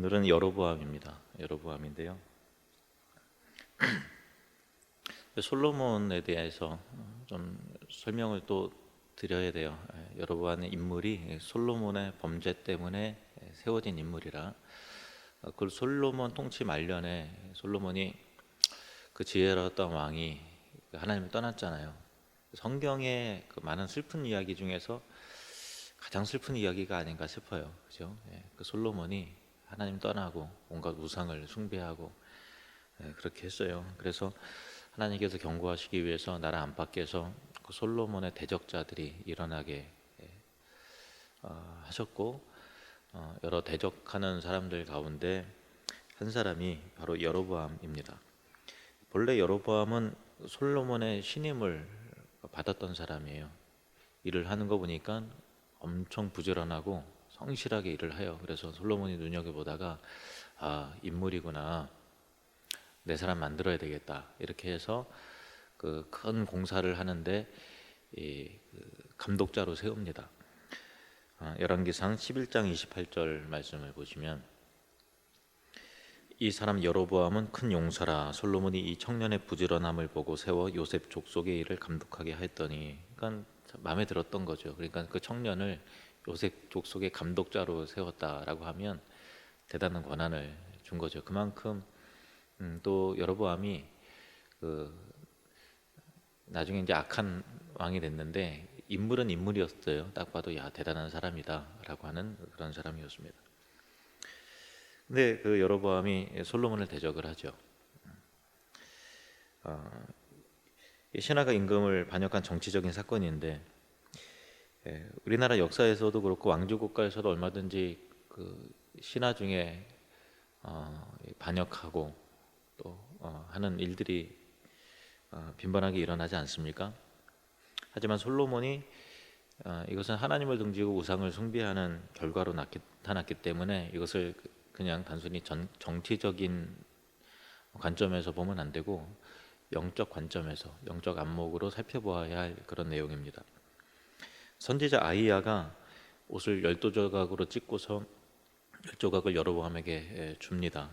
오늘은 여로보암입니다. 여로보암인데요. 솔로몬에 대해서 좀 설명을 또 드려야 돼요. 여로보암의 인물이 솔로몬의 범죄 때문에 세워진 인물이라, 그 솔로몬 통치 말년에 솔로몬이 그 지혜로웠던 왕이 하나님을 떠났잖아요. 성경의 그 많은 슬픈 이야기 중에서 가장 슬픈 이야기가 아닌가 싶어요. 그죠? 그 솔로몬이 하나님 떠나고 온갖 우상을 숭배하고 그렇게 했어요. 그래서 하나님께서 경고하시기 위해서 나라 안팎에서 그 솔로몬의 대적자들이 일어나게 하셨고, 여러 대적하는 사람들 가운데 한 사람이 바로 여로보암입니다. 본래 여로보암은 솔로몬의 신임을 받았던 사람이에요. 일을 하는 거 보니까 엄청 부지런하고 성실하게 일을 해요. 그래서 솔로몬이 눈여겨보다가 인물이구나, 내 사람 만들어야 되겠다, 이렇게 해서 그 큰 공사를 하는데 감독자로 세웁니다. 열왕기상 11장 28절 말씀을 보시면, 이 사람 여로보암은 큰 용사라. 솔로몬이 이 청년의 부지런함을 보고 세워 요셉 족속의 일을 감독하게 하였더니, 그러니까 마음에 들었던 거죠. 그러니까 그 청년을 요셉 족속의 감독자로 세웠다라고 하면 대단한 권한을 준 거죠. 그만큼 또 여로보암이 그 나중에 이제 악한 왕이 됐는데 인물은 인물이었어요. 딱 봐도 야, 대단한 사람이다라고 하는 그런 사람이었습니다. 근데 그 여로보암이 솔로몬을 대적을 하죠. 신하가 임금을 반역한 정치적인 사건인데, 우리나라 역사에서도 그렇고 왕조 국가에서도 얼마든지 그 신하 중에 반역하고 또 하는 일들이 빈번하게 일어나지 않습니까? 하지만 솔로몬이 이것은 하나님을 등지고 우상을 숭배하는 결과로 나타났기 때문에 이것을 그냥 단순히 정치적인 관점에서 보면 안 되고 영적 관점에서, 영적 안목으로 살펴보아야 할 그런 내용입니다. 선지자 아이야가 옷을 12조각으로 찢고서 10조각을 여로보암에게 줍니다.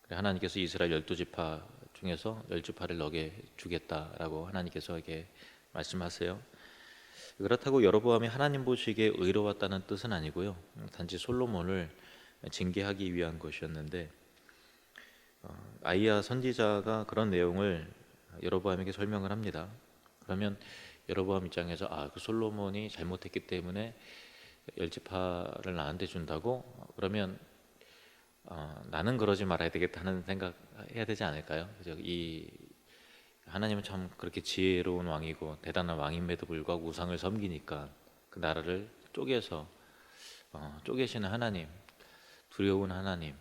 하나님께서 이스라엘 12지파 중에서 10지파를 너게 주겠다라고 하나님께서 말씀하세요. 그렇다고 여로보암이 하나님 보시기에 의로웠다는 뜻은 아니고요, 단지 솔로몬을 징계하기 위한 것이었는데, 아이야 선지자가 그런 내용을 여로보암에게 설명을 합니다. 그러면 여로보암 입장에서 그 솔로몬이 잘못했기 때문에 10지파를 나한테 준다고? 그러면 나는 그러지 말아야 되겠다는 생각 해야 되지 않을까요? 그죠? 하나님은 참 그렇게 지혜로운 왕이고 대단한 왕임에도 불구하고 우상을 섬기니까 그 나라를 쪼개서 쪼개시는 하나님, 두려운 하나님,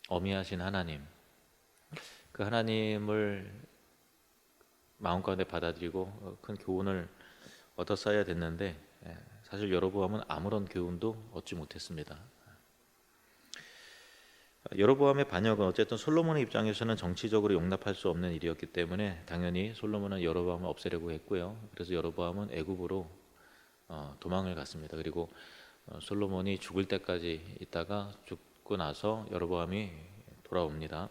어미하신 하나님, 그 하나님을 마음 가운데 받아들이고 큰 교훈을 얻었어야 됐는데, 사실 여로보암은 아무런 교훈도 얻지 못했습니다. 여로보암의 반역은 어쨌든 솔로몬의 입장에서는 정치적으로 용납할 수 없는 일이었기 때문에 당연히 솔로몬은 여로보암을 없애려고 했고요. 그래서 여로보암은 애굽으로 도망을 갔습니다. 그리고 솔로몬이 죽을 때까지 있다가 죽고 나서 여로보암이 돌아옵니다.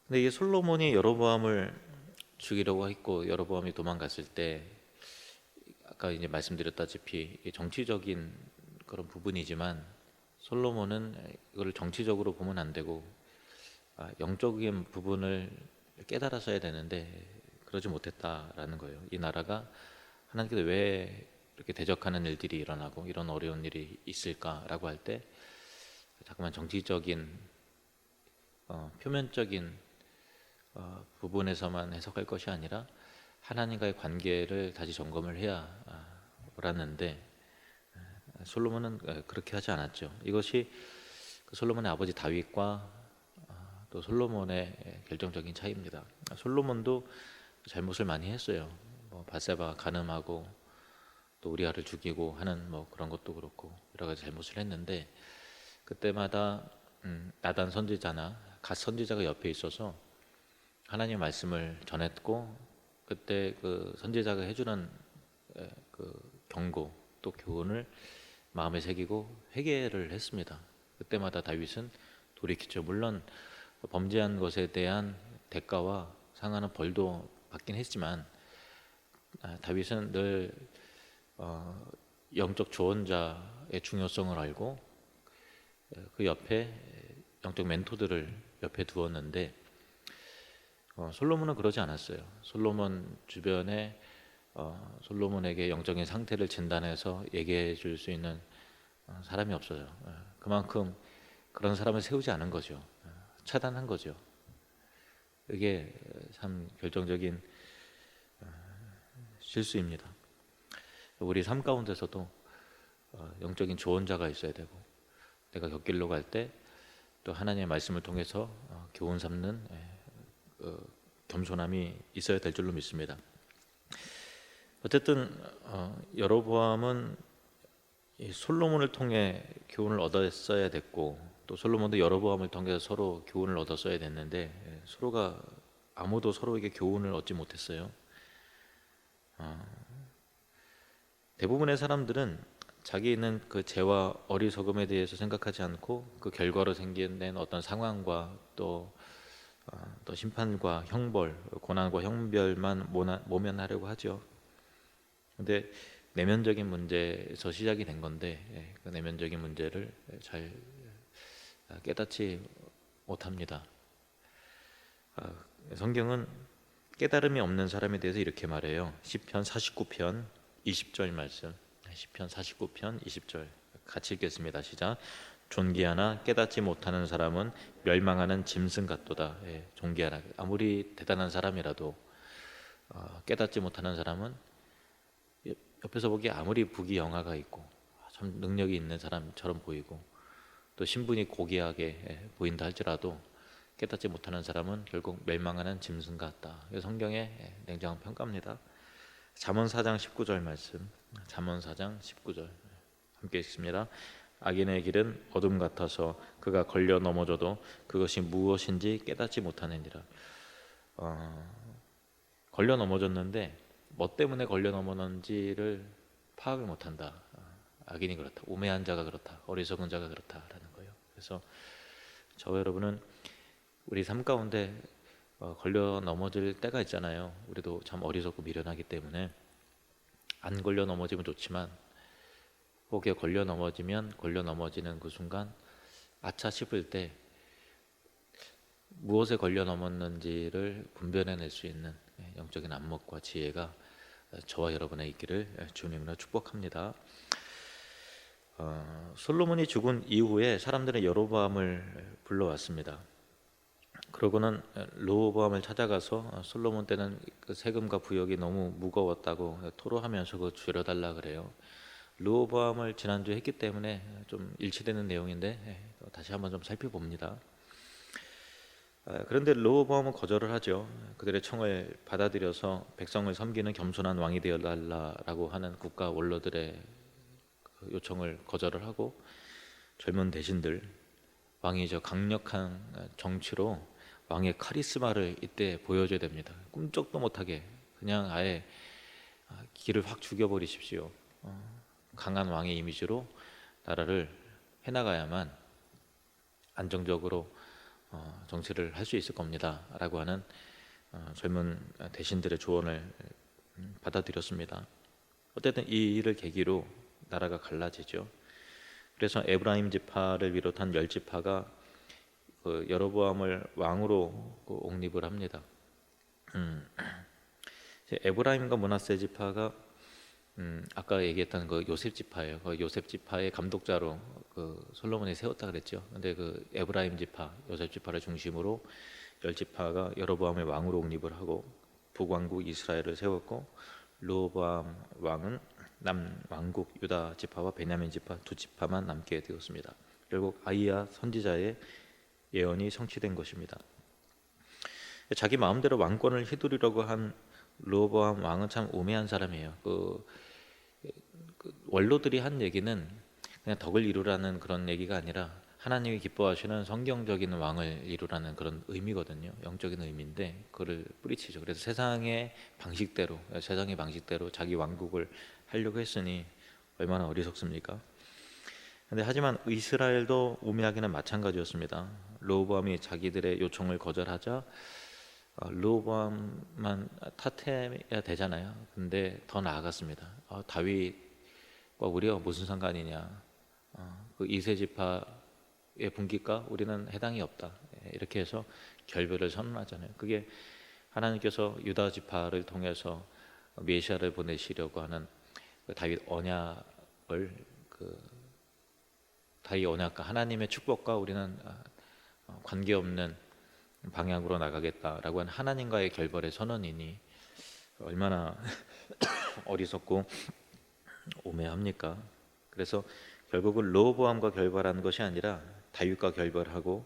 근데 이 솔로몬이 여로보암을 죽이려고 했고 여로보암이 도망갔을 때, 아까 이제 말씀드렸다시피 정치적인 그런 부분이지만 솔로몬은 이걸 정치적으로 보면 안 되고 영적인 부분을 깨달았어야 되는데 그러지 못했다라는 거예요. 이 나라가 하나님께서 왜 이렇게 대적하는 일들이 일어나고 이런 어려운 일이 있을까라고 할 때 자꾸만 정치적인 표면적인 부분에서만 해석할 것이 아니라 하나님과의 관계를 다시 점검을 해야 옳았는데, 솔로몬은 그렇게 하지 않았죠. 이것이 솔로몬의 아버지 다윗과 또 솔로몬의 결정적인 차이입니다. 솔로몬도 잘못을 많이 했어요. 밧세바가 간음하고 또 우리아를 죽이고 하는 그런 것도 그렇고 여러 가지 잘못을 했는데, 그때마다 나단 선지자나 갓 선지자가 옆에 있어서 하나님의 말씀을 전했고, 그때 그 선지자가 해주는 그 경고, 또 교훈을 마음에 새기고 회개를 했습니다. 그때마다 다윗은 돌이켰죠. 물론 범죄한 것에 대한 대가와 상하는 벌도 받긴 했지만 다윗은 늘 영적 조언자의 중요성을 알고 그 옆에 영적 멘토들을 옆에 두었는데 솔로몬은 그러지 않았어요. 솔로몬 주변에 솔로몬에게 영적인 상태를 진단해서 얘기해 줄 수 있는 사람이 없어요. 그만큼 그런 사람을 세우지 않은 거죠. 차단한 거죠. 이게 참 결정적인 실수입니다. 우리 삶 가운데서도 영적인 조언자가 있어야 되고, 내가 곁길로 갈 때 또 하나님의 말씀을 통해서 교훈 삼는 겸손함이 있어야 될 줄로 믿습니다. 어쨌든 여로보암은 이 솔로몬을 통해 교훈을 얻었어야 됐고, 또 솔로몬도 여로보암을 통해서 서로 교훈을 얻었어야 됐는데 서로가 아무도 서로에게 교훈을 얻지 못했어요. 대부분의 사람들은 자기 있는 그 죄와 어리석음에 대해서 생각하지 않고 그 결과로 생기는 어떤 상황과 또 심판과 형벌, 고난과 형벌만 모면하려고 하죠. 근데 내면적인 문제에서 시작이 된 건데 그 내면적인 문제를 잘 깨닫지 못합니다. 성경은 깨달음이 없는 사람에 대해서 이렇게 말해요. 시편 49편 20절 말씀. 시편 49편 20절 같이 읽겠습니다. 시작. 존귀하나 깨닫지 못하는 사람은 멸망하는 짐승 같도다. 존귀하나, 아무리 대단한 사람이라도 깨닫지 못하는 사람은 옆에서 보기에 아무리 부귀영화가 있고 참 능력이 있는 사람처럼 보이고 또 신분이 고귀하게 보인다 할지라도 깨닫지 못하는 사람은 결국 멸망하는 짐승 같다. 성경의 냉정한 평가입니다. 잠언 4장 19절 말씀. 잠언 4장 19절 함께 읽습니다. 악인의 길은 어둠 같아서 그가 걸려 넘어져도 그것이 무엇인지 깨닫지 못하느니라. 걸려 넘어졌는데 뭐 때문에 걸려 넘어졌는지를 파악을 못한다. 악인이 그렇다. 우매한 자가 그렇다. 어리석은 자가 그렇다라는 거예요. 그래서 저와 여러분은 우리 삶 가운데 걸려 넘어질 때가 있잖아요. 우리도 참 어리석고 미련하기 때문에 안 걸려 넘어지면 좋지만 혹에 걸려 넘어지는 그 순간 아차 싶을 때 무엇에 걸려 넘었는지를 분별해낼 수 있는 영적인 안목과 지혜가 저와 여러분의 있기를 주님으로 축복합니다. 솔로몬이 죽은 이후에 사람들은 여로보암을 불러왔습니다. 그러고는 르호보암을 찾아가서 솔로몬 때는 그 세금과 부역이 너무 무거웠다고 토로하면서 그거 줄여달라 그래요. 르호보암을 지난주에 했기 때문에 좀 일치되는 내용인데 다시 한번 좀 살펴봅니다. 그런데 르호보암은 거절을 하죠. 그들의 청을 받아들여서 백성을 섬기는 겸손한 왕이 되어달라라고 하는 국가 원로들의 요청을 거절을 하고 젊은 대신들, 왕이 강력한 정치로 왕의 카리스마를 이때 보여줘야 됩니다. 꿈쩍도 못하게 그냥 아예 기를 확 죽여버리십시오. 강한 왕의 이미지로 나라를 해나가야만 안정적으로 정치를 할 수 있을 겁니다 라고 하는 젊은 대신들의 조언을 받아들였습니다. 어쨌든 이 일을 계기로 나라가 갈라지죠. 그래서 에브라임 지파를 비롯한 10지파가 그 여로보암을 왕으로 옹립을 합니다. 에브라임과 므낫세 지파가 아까 얘기했던 그 요셉 지파예요. 그 요셉 지파의 감독자로 그 솔로몬이 세웠다 그랬죠. 근데 그 에브라임 지파, 요셉 지파를 중심으로 10지파가 여로보암을 왕으로 옹립을 하고 북왕국 이스라엘을 세웠고 르호보암 왕은 남왕국 유다 지파와 베냐민 지파 두 지파만 남게 되었습니다. 결국 아이야 선지자의 예언이 성취된 것입니다. 자기 마음대로 왕권을 휘두르려고 한 르호보암 왕은 참 우매한 사람이에요. 그 원로들이 한 얘기는 그냥 덕을 이루라는 그런 얘기가 아니라 하나님이 기뻐하시는 성경적인 왕을 이루라는 그런 의미거든요. 영적인 의미인데 그를 뿌리치죠. 그래서 세상의 방식대로 자기 왕국을 하려고 했으니 얼마나 어리석습니까? 근데 하지만 이스라엘도 우매하기는 마찬가지였습니다. 르호보암이 자기들의 요청을 거절하자 르호보암만 탓해야 되잖아요. 근데 더 나아갔습니다. 다윗과 우리가 무슨 상관이냐? 그 이세 지파의 분깃과 우리는 해당이 없다. 이렇게 해서 결별을 선언하잖아요. 그게 하나님께서 유다 지파를 통해서 메시아를 보내시려고 하는 그 다윗 언약을 다윗 언약과 하나님의 축복과 우리는 관계없는 방향으로 나가겠다라고 하는 하나님과의 결별의 선언이니 얼마나 어리석고 오매합니까? 그래서 결국은 르호보암과 결별하는 것이 아니라 다윗과 결별하고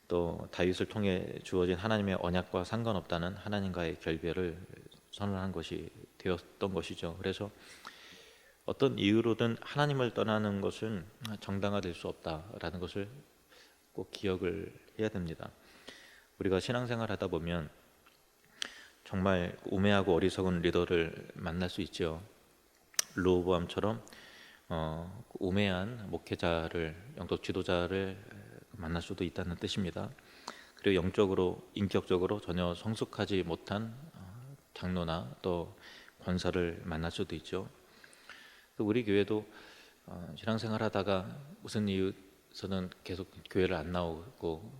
또 다윗을 통해 주어진 하나님의 언약과 상관없다는 하나님과의 결별을 선언한 것이 되었던 것이죠. 그래서 어떤 이유로든 하나님을 떠나는 것은 정당화될 수 없다라는 것을 꼭 기억을 해야 됩니다. 우리가 신앙생활 하다 보면 정말 우매하고 어리석은 리더를 만날 수 있죠. 르호보암처럼 우매한 목회자를, 영적 지도자를 만날 수도 있다는 뜻입니다. 그리고 영적으로, 인격적으로 전혀 성숙하지 못한 장로나 또 권사를 만날 수도 있죠. 또 우리 교회도 신앙생활 하다가 무슨 이유에서는 계속 교회를 안 나오고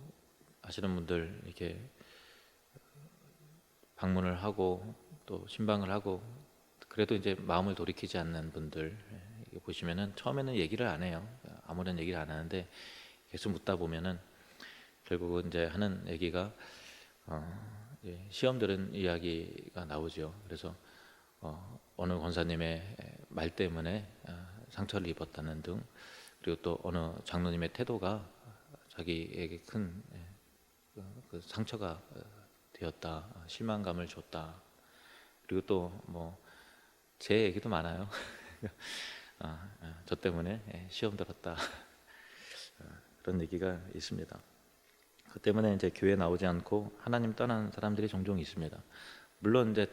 하시는 분들 이렇게 방문을 하고 또 신방을 하고 그래도 이제 마음을 돌이키지 않는 분들 보시면은 처음에는 얘기를 안 해요. 아무런 얘기를 안 하는데 계속 묻다 보면은 결국은 이제 하는 얘기가 시험 들은 이야기가 나오죠. 그래서 어느 권사님의 말 때문에 상처를 입었다는 등, 그리고 또 어느 장로님의 태도가 자기에게 큰 그 상처가 되었다, 실망감을 줬다. 그리고 또 뭐 제 얘기도 많아요. 저 때문에 시험 들었다. 그런 얘기가 있습니다. 그 때문에 이제 교회 나오지 않고 하나님 떠난 사람들이 종종 있습니다. 물론 이제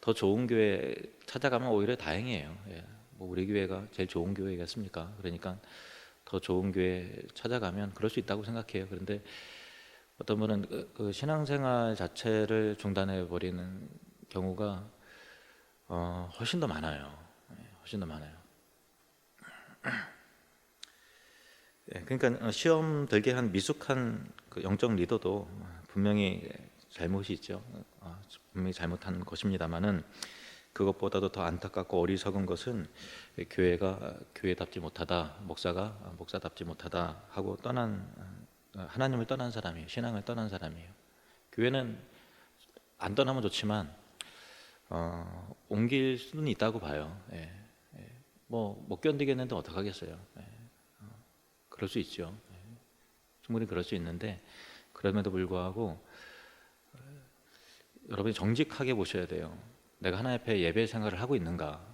더 좋은 교회 찾아가면 오히려 다행이에요. 뭐 우리 교회가 제일 좋은 교회겠습니까? 그러니까 더 좋은 교회 찾아가면 그럴 수 있다고 생각해요. 그런데 어떤 분은 그 신앙생활 자체를 중단해 버리는 경우가 훨씬 더 많아요. 훨씬 더 많아요. 그러니까 시험 들게 한 미숙한 그 영적 리더도 분명히 잘못이 있죠. 분명히 잘못한 것입니다만은 그것보다도 더 안타깝고 어리석은 것은 교회가 교회답지 못하다, 목사가 목사답지 못하다 하고 하나님을 떠난 사람이에요. 신앙을 떠난 사람이에요. 교회는 안 떠나면 좋지만 옮길 수는 있다고 봐요. 뭐 못 견디겠는데 어떡하겠어요. 그럴 수 있죠. 충분히 그럴 수 있는데 그럼에도 불구하고 여러분이 정직하게 보셔야 돼요. 내가 하나님 앞에 예배 생활을 하고 있는가?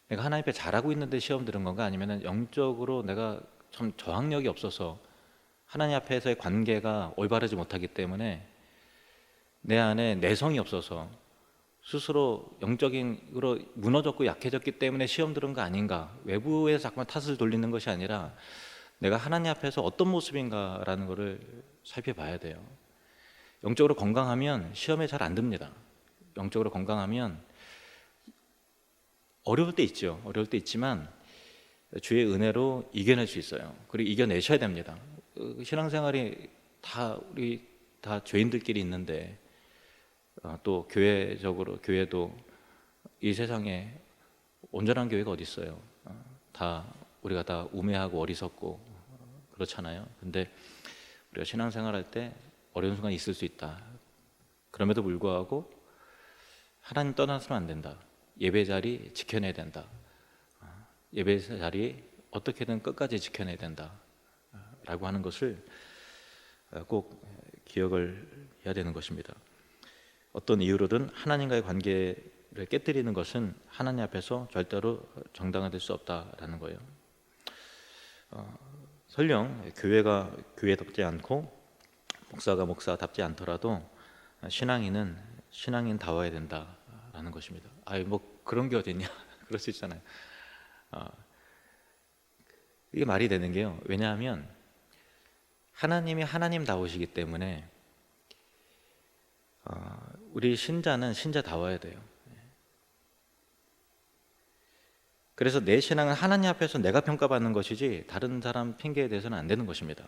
내가 하나님 앞에 잘하고 있는데 시험 들은 건가? 아니면 영적으로 내가 참 저항력이 없어서 하나님 앞에서의 관계가 올바르지 못하기 때문에 내 안에 내성이 없어서 스스로 영적인으로 무너졌고 약해졌기 때문에 시험 들은 거 아닌가? 외부에서 자꾸만 탓을 돌리는 것이 아니라 내가 하나님 앞에서 어떤 모습인가라는 것을 살펴봐야 돼요. 영적으로 건강하면 시험에 잘 안 듭니다. 영적으로 건강하면 어려울 때 있죠. 어려울 때 있지만 주의 은혜로 이겨낼 수 있어요. 그리고 이겨내셔야 됩니다. 신앙생활이 우리 다 죄인들끼리 있는데 또 교회도 이 세상에 온전한 교회가 어디 있어요? 우리가 다 우매하고 어리석고 그렇잖아요. 근데 우리가 신앙생활할 때 어려운 순간이 있을 수 있다. 그럼에도 불구하고 하나님 떠나서는 안 된다. 예배 자리 지켜내야 된다. 예배 자리 어떻게든 끝까지 지켜내야 된다. 라고 하는 것을 꼭 기억을 해야 되는 것입니다. 어떤 이유로든 하나님과의 관계를 깨뜨리는 것은 하나님 앞에서 절대로 정당화될 수 없다라는 거예요. 설령 교회가 교회답지 않고 목사가 목사답지 않더라도 신앙인은 신앙인다워야 된다라는 것입니다. 뭐 그런 게 어딨냐? 그럴 수 있잖아요. 어, 이게 말이 되는 게요. 왜냐하면 하나님이 하나님다우시기 때문에 우리 신자는 신자다워야 돼요. 그래서 내 신앙은 하나님 앞에서 내가 평가받는 것이지 다른 사람 핑계에 대해서는 안 되는 것입니다.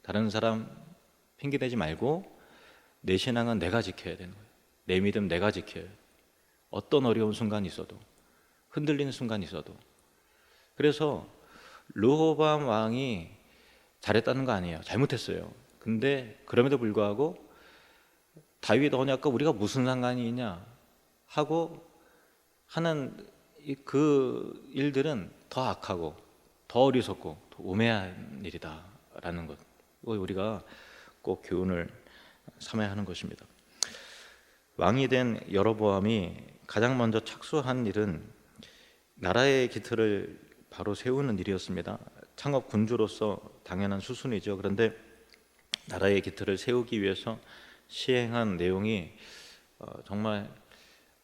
다른 사람 핑계대지 말고 내 신앙은 내가 지켜야 되는 거예요. 내 믿음 내가 지켜야 해요. 어떤 어려운 순간이 있어도, 흔들리는 순간이 있어도. 그래서 르호보암 왕이 잘했다는 거 아니에요. 잘못했어요. 근데 그럼에도 불구하고 다윗 언약과 우리가 무슨 상관이 있냐 하고 하는 그 일들은 더 악하고 더 어리석고 더 우매한 일이다라는 것, 우리가 꼭 교훈을 삼아야 하는 것입니다. 왕이 된 여로보암이 가장 먼저 착수한 일은 나라의 기틀을 바로 세우는 일이었습니다. 창업 군주로서 당연한 수순이죠. 그런데 나라의 기틀을 세우기 위해서 시행한 내용이 정말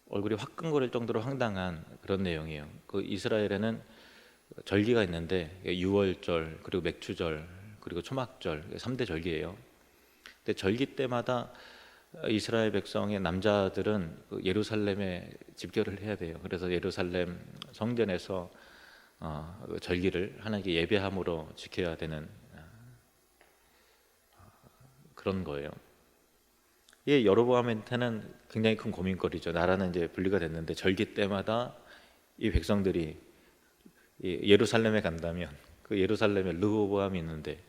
얼굴이 화끈거릴 정도로 황당한 그런 내용이에요. 그 이스라엘에는 절기가 있는데 유월절, 그리고 맥주절, 그리고 초막절 3대 절기예요. 근데 절기 때마다 이스라엘 백성의 남자들은 예루살렘에 집결을 해야 돼요. 그래서 예루살렘 성전에서 절기를 하나님께 예배함으로 지켜야 되는 그런 거예요. 이게 여로보암한테는 굉장히 큰 고민거리죠. 나라는 이제 분리가 됐는데 절기 때마다 이 백성들이 예루살렘에 간다면 그 예루살렘에 르호보암이 있는데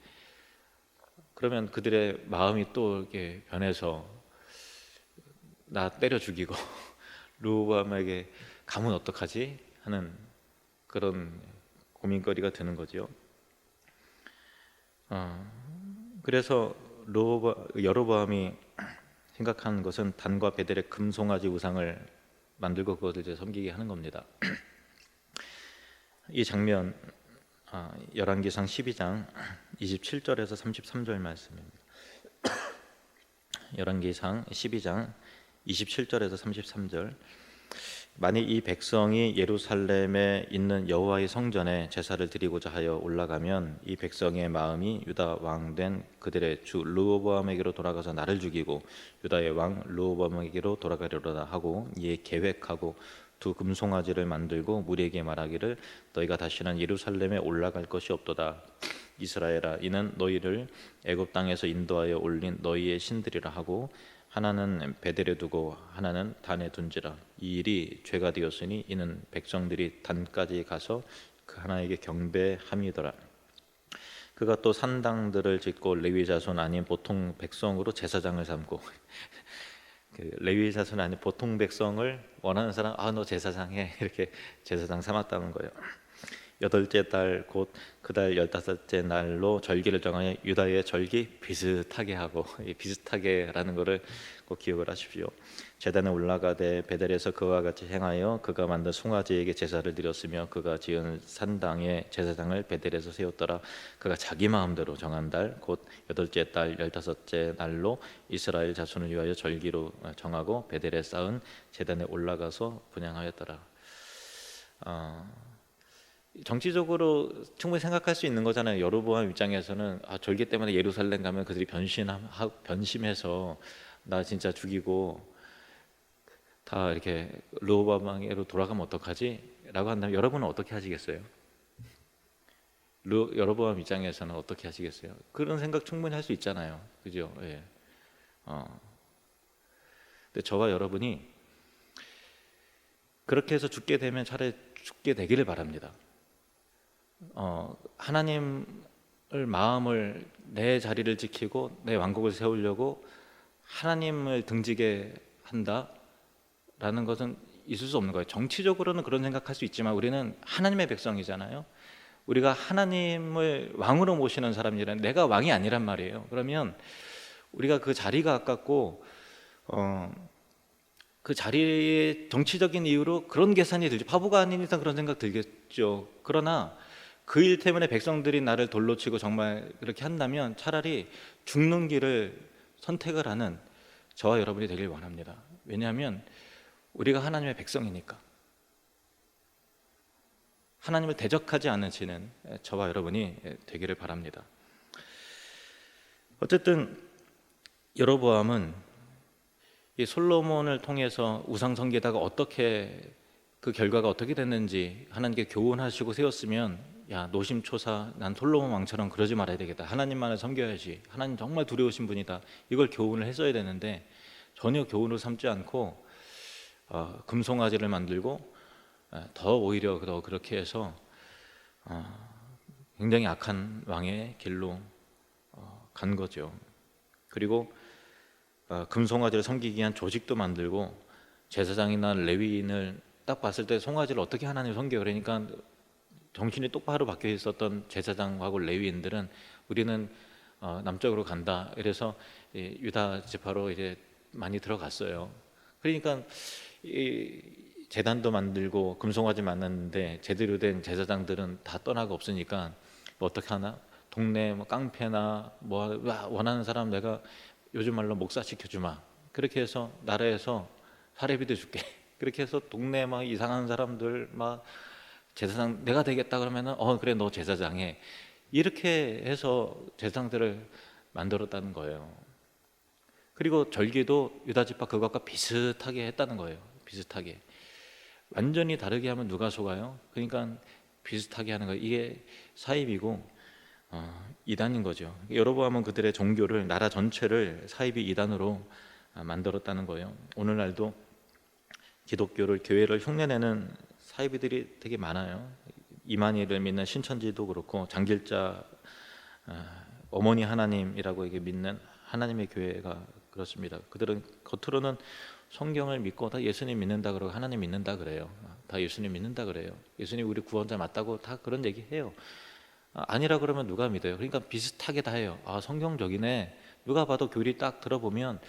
그러면 그들의 마음이 또 이렇게 변해서 나 때려 죽이고 르호보암에게 가면 어떡하지 하는 그런 고민거리가 되는 거죠. 그래서 여로보암이 생각하는 것은 단과 베델의 금송아지 우상을 만들고 그것을 이제 섬기게 하는 겁니다. 이 장면 열왕기상 12장 27절에서 33절 말씀입니다. 열왕기상 12장 27절에서 33절. 만일 이 백성이 예루살렘에 있는 여호와의 성전에 제사를 드리고자 하여 올라가면 이 백성의 마음이 유다 왕 된 그들의 주 르호보암에게로 돌아가서 나를 죽이고 유다의 왕 르호보암에게로 돌아가려다 하고 이에 계획하고 두 금송아지를 만들고 무리에게 말하기를 너희가 다시는 예루살렘에 올라갈 것이 없도다. 이스라엘아, 이는 너희를 애굽 땅에서 인도하여 올린 너희의 신들이라 하고 하나는 베델에 두고 하나는 단에 둔지라. 이 일이 죄가 되었으니 이는 백성들이 단까지 가서 그 하나에게 경배함이더라. 그가 또 산당들을 짓고 레위 자손 아닌 보통 백성으로 제사장을 삼고 그 레위 자손 아닌 보통 백성을 원하는 사람 너 제사장 해 이렇게 제사장 삼았다는 거예요. 여덟째 달 곧 그 달 15째 날로 절기를 정하여 유다의 절기 비슷하게 하고, 이 비슷하게라는 것을 꼭 기억을 하십시오. 제단에 올라가되 베델에서 그와 같이 행하여 그가 만든 송아지에게 제사를 드렸으며 그가 지은 산당에 제사장을 베델에서 세웠더라. 그가 자기 마음대로 정한 달 곧 여덟째 달 15째 날로 이스라엘 자손을 위하여 절기로 정하고 베델에 쌓은 제단에 올라가서 분향하였더라. 정치적으로 충분히 생각할 수 있는 거잖아요. 여로보암 입장에서는 절기 때문에 예루살렘 가면 그들이 변심해서 나 진짜 죽이고 다 이렇게 르호보암에게로 돌아가면 어떡하지? 라고 한다면 여러분은 어떻게 하시겠어요? 여로보암 입장에서는 어떻게 하시겠어요? 그런 생각 충분히 할 수 있잖아요. 그죠? 예. 근데 저와 여러분이 그렇게 해서 죽게 되면 차라리 죽게 되기를 바랍니다. 하나님을 마음을 내 자리를 지키고 내 왕국을 세우려고 하나님을 등지게 한다라는 것은 있을 수 없는 거예요. 정치적으로는 그런 생각할 수 있지만 우리는 하나님의 백성이잖아요. 우리가 하나님을 왕으로 모시는 사람이란 내가 왕이 아니란 말이에요. 그러면 우리가 그 자리가 아깝고 그 자리에 정치적인 이유로 그런 계산이 들죠. 바보가 아닌 이상 그런 생각 들겠죠. 그러나 그 일 때문에 백성들이 나를 돌로 치고 정말 그렇게 한다면 차라리 죽는 길을 선택을 하는 저와 여러분이 되길 원합니다. 왜냐하면 우리가 하나님의 백성이니까. 하나님을 대적하지 않으시는 저와 여러분이 되기를 바랍니다. 어쨌든 여로보암은 이 솔로몬을 통해서 우상 숭배다가 어떻게 그 결과가 어떻게 됐는지 하나님께 교훈하시고 세웠으면, 야, 노심초사 난 솔로몬 왕처럼 그러지 말아야 되겠다, 하나님만을 섬겨야지, 하나님 정말 두려우신 분이다, 이걸 교훈을 했어야 되는데 전혀 교훈을 삼지 않고 금송아지를 만들고 더 오히려 더 그렇게 해서 굉장히 악한 왕의 길로 간 거죠. 그리고 금송아지를 섬기기 위한 조직도 만들고, 제사장이나 레위인을 딱 봤을 때 송아지를 어떻게 하나님 섬겨, 그러니까 정신이 똑바로 박혀 있었던 제사장하고 레위인들은 우리는 남쪽으로 간다, 이래서 유다 지파로 이제 많이 들어갔어요. 그러니까 이 제단도 만들고 금송아지 만났는데 제대로 된 제사장들은 다 떠나고 없으니까 뭐 어떻게 하나, 동네 뭐 깡패나 뭐 원하는 사람 내가 요즘 말로 목사시켜주마, 그렇게 해서 나라에서 사례비도 줄게, 그렇게 해서 동네 막 이상한 사람들 막 제사장 내가 되겠다 그러면은 그래 너 제사장 해, 이렇게 해서 제사장들을 만들었다는 거예요. 그리고 절기도 유다 지파 그것과 비슷하게 했다는 거예요. 비슷하게. 완전히 다르게 하면 누가 속아요? 그러니까 비슷하게 하는 거예요. 이게 사입이고 이단인 거죠. 여로보암은 그들의 종교를, 나라 전체를 사입이 이단으로 만들었다는 거예요. 오늘날도 기독교를, 교회를 흉내내는 사이비들이 되게 많아요. 이만희를 믿는 신천지도 그렇고, 장길자 어머니 하나님이라고 이게 믿는 하나님의 교회가 그렇습니다. 그들은 겉으로는 성경을 믿고 다 예수님 믿는다 그러고 하나님 믿는다 그래요. 다 예수님 믿는다 그래요. 예수님 우리 구원자 맞다고 다 그런 얘기 해요. 아니라 그러면 누가 믿어요? 그러니까 비슷하게 다 해요. 성경적이네, 누가 봐도 교리 딱 들어보면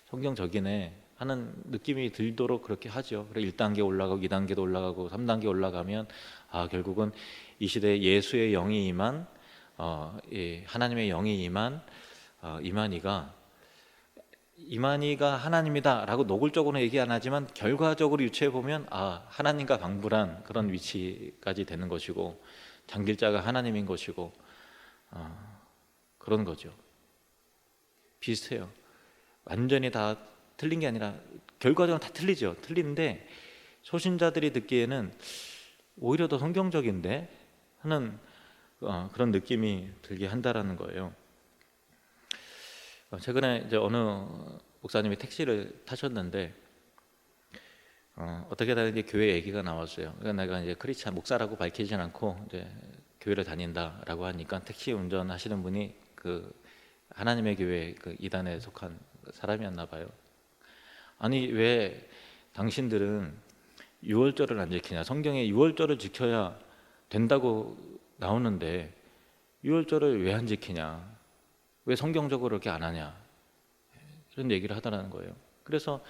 성경적이네 하는 느낌이 들도록 그렇게 하죠. 그래 1단계 올라가고 2단계도 올라가고 3단계 올라가면 결국은 이 시대에 예수의 영이 임한 하나님의 영이 임한 이만희가 하나님이다 라고 노골적으로 얘기 안 하지만 결과적으로 유추해 보면 하나님과 방불한 그런 위치까지 되는 것이고, 장길자가 하나님인 것이고 그런 거죠. 비슷해요. 완전히 다 틀린 게 아니라 결과적으로 다 틀리죠. 틀린데 초신자들이 듣기에는 오히려 더 성경적인데 하는 그런 느낌이 들게 한다라는 거예요. 최근에 이제 어느 목사님이 택시를 타셨는데 어떻게 다른지 교회 얘기가 나왔어요. 그러니까 내가 이제 크리스찬 목사라고 밝히진 않고 이제 교회를 다닌다라고 하니까 택시 운전하시는 분이 그 하나님의 교회 그 이단에 속한 사람이었나 봐요. 아니 왜 당신들은 유월절을 안 지키냐? 성경에 유월절을 지켜야 된다고 나오는데 유월절을 왜 안 지키냐? 왜 성경적으로 그렇게 안 하냐? 이런 얘기를 하더라는 거예요. 그래서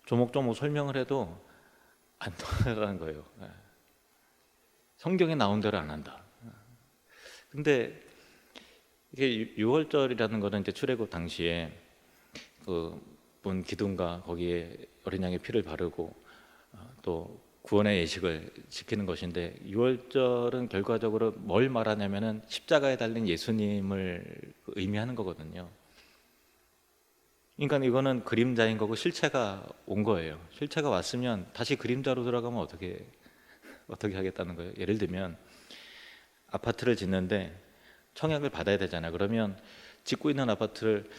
조목조목 설명을 해도 안 통하더라는 거예요. 성경에 나온 대로 안 한다. 근데 이게 유월절이라는 거는 이제 출애굽 당시에 그 본 기둥과 거기에 어린 양의 피를 바르고 또 구원의 예식을 지키는 것인데, 유월절은 결과적으로 뭘 말하냐면은 십자가에 달린 예수님을 의미하는 거거든요. 그러니까 이거는 그림자인 거고 실체가 온 거예요. 실체가 왔으면 다시 그림자로 들어가면 어떻게 하겠다는 거예요. 예를 들면 아파트를 짓는데 청약을 받아야 되잖아요. 그러면 짓고 있는 아파트를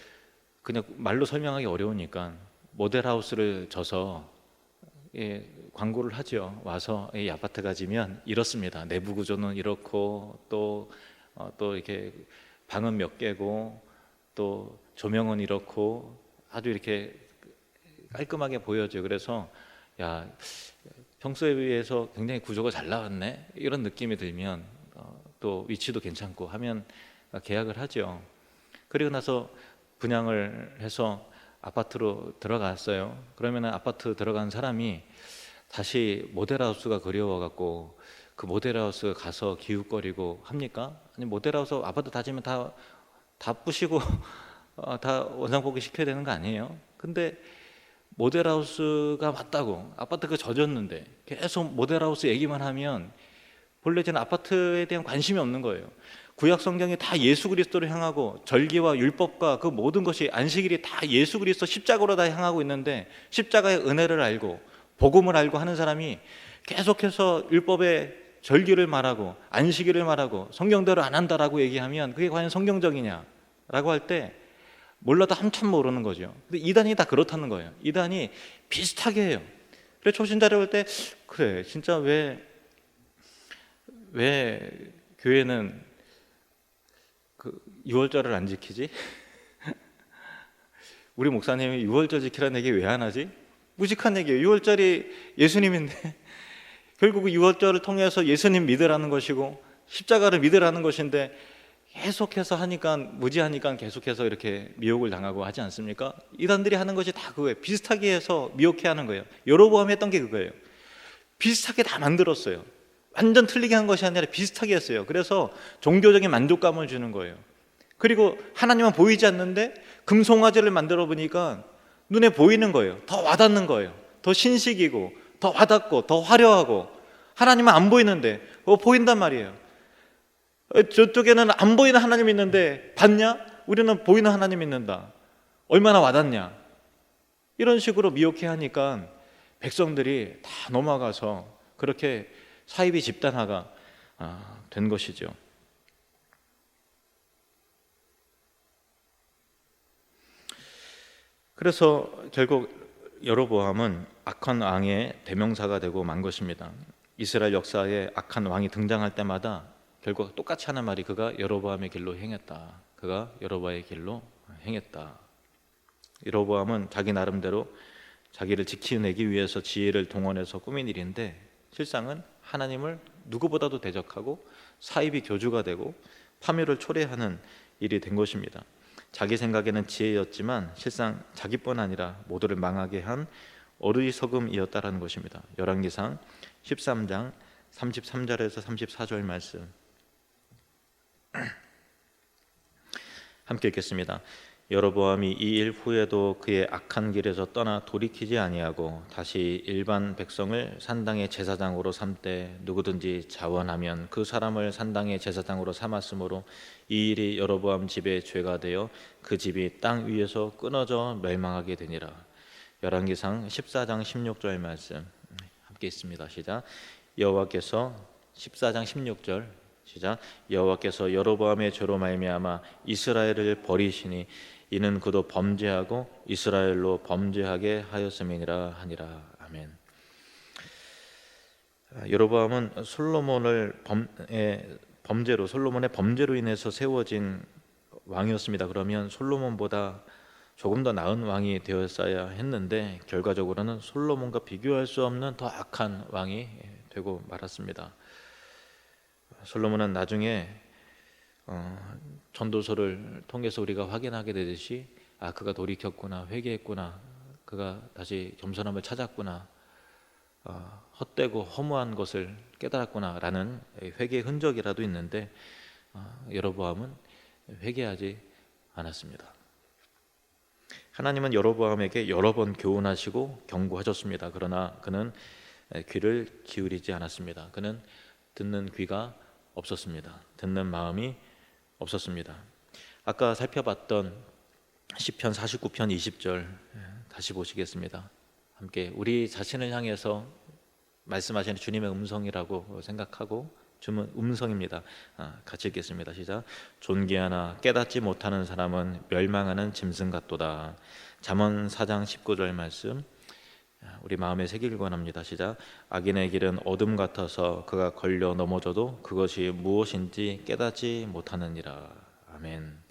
그냥 말로 설명하기 어려우니까 모델하우스를 져서 광고를 하죠. 와서 이 아파트가 지면 이렇습니다. 내부 구조는 이렇고 또 이렇게 방은 몇 개고 또 조명은 이렇고 아주 이렇게 깔끔하게 보여져요. 그래서 야, 평소에 비해서 굉장히 구조가 잘 나왔네 이런 느낌이 들면 또 위치도 괜찮고 하면 계약을 하죠. 그리고 나서 분양을 해서 아파트로 들어갔어요. 그러면 아파트 들어간 사람이 다시 모델하우스가 그리워갖고 그 모델하우스 가서 기웃거리고 합니까? 아니 모델하우스 아파트 다 지면 다 부시고 다 원상복귀 시켜야 되는 거 아니에요? 근데 모델하우스가 맞다고 아파트가 젖었는데 계속 모델하우스 얘기만 하면 본래 저는 아파트에 대한 관심이 없는 거예요. 구약 성경이 다 예수 그리스도를 향하고 절기와 율법과 그 모든 것이 안식일이 다 예수 그리스도 십자가로 다 향하고 있는데 십자가의 은혜를 알고 복음을 알고 하는 사람이 계속해서 율법의 절기를 말하고 안식일을 말하고 성경대로 안 한다라고 얘기하면 그게 과연 성경적이냐라고 할 때 몰라도 한참 모르는 거죠. 근데 이단이 다 그렇다는 거예요. 이단이 비슷하게 해요. 그래서 초신자를 볼 때 그래 진짜 왜 교회는 그 6월절을 안 지키지? 우리 목사님이 6월절 지키라는 얘기 왜 안 하지? 무식한 얘기예요. 6월절이 예수님인데 결국 6월절을 통해서 예수님 믿으라는 것이고 십자가를 믿으라는 것인데 계속해서 하니까 무지하니까 계속해서 이렇게 미혹을 당하고 하지 않습니까? 이단들이 하는 것이 다 그거예요. 비슷하게 해서 미혹해 하는 거예요. 여로보암이 했던 게 그거예요. 비슷하게 다 만들었어요. 완전 틀리게 한 것이 아니라 비슷하게 했어요. 그래서 종교적인 만족감을 주는 거예요. 그리고 하나님은 보이지 않는데 금송아지를 만들어 보니까 눈에 보이는 거예요. 더 와닿는 거예요. 더 신식이고 더 와닿고 더 화려하고 하나님은 안 보이는데 보인단 말이에요. 저쪽에는 안 보이는 하나님이 있는데 봤냐? 우리는 보이는 하나님이 믿는다. 얼마나 와닿냐? 이런 식으로 미혹해 하니까 백성들이 다 넘어가서 그렇게 사이비 집단화가 된 것이죠. 그래서 결국 여로보암은 악한 왕의 대명사가 되고 만 것입니다. 이스라엘 역사에 악한 왕이 등장할 때마다 결국 똑같이 하는 말이 그가 여로보암의 길로 행했다. 그가 여로보암의 길로 행했다. 여로보암은 자기 나름대로 자기를 지켜내기 위해서 지혜를 동원해서 꾸민 일인데 실상은 하나님을 누구보다도 대적하고 사이비 교주가 되고 파멸을 초래하는 일이 된 것입니다. 자기 생각에는 지혜였지만 실상 자기뿐 아니라 모두를 망하게 한 어리석음이었다라는 것입니다. 열왕기상 13장 33절에서 34절 말씀 함께 읽겠습니다. 여로보암이 이 일 후에도 그의 악한 길에서 떠나 돌이키지 아니하고 다시 일반 백성을 산당의 제사장으로 삼되 누구든지 자원하면 그 사람을 산당의 제사장으로 삼았으므로 이 일이 여로보암 집의 죄가 되어 그 집이 땅 위에서 끊어져 멸망하게 되니라. 열왕기상 14장 16절 말씀 함께 있습니다. 시작. 여호와께서 14장 16절 시작. 여호와께서 여로보암의 죄로 말미암아 이스라엘을 버리시니 이는 그도 범죄하고 이스라엘로 범죄하게 하였음이니라 하니라. 아멘. 여로보암은 솔로몬의 범죄로 인해서 세워진 왕이었습니다. 그러면 솔로몬보다 조금 더 나은 왕이 되었어야 했는데 결과적으로는 솔로몬과 비교할 수 없는 더 악한 왕이 되고 말았습니다. 솔로몬은 나중에 전도서를 통해서 우리가 확인하게 되듯이 그가 돌이켰구나, 회개했구나, 그가 다시 겸손함을 찾았구나, 헛되고 허무한 것을 깨달았구나라는 회개의 흔적이라도 있는데 여로보암은 회개하지 않았습니다. 하나님은 여로보암에게 여러 번 교훈하시고 경고하셨습니다. 그러나 그는 귀를 기울이지 않았습니다. 그는 듣는 귀가 없었습니다. 듣는 마음이 없었습니다. 아까 살펴봤던 시편 49편 20절 다시 보시겠습니다. 함께 우리 자신을 향해서 말씀하시는 주님의 음성이라고 생각하고 주문 음성입니다. 같이 읽겠습니다. 시작. 존귀하나 깨닫지 못하는 사람은 멸망하는 짐승 같도다. 잠언 4장 19절 말씀 우리 마음에 새기길 원합니다. 시작. 악인의 길은 어둠 같아서 그가 걸려 넘어져도 그것이 무엇인지 깨닫지 못하느니라. 아멘.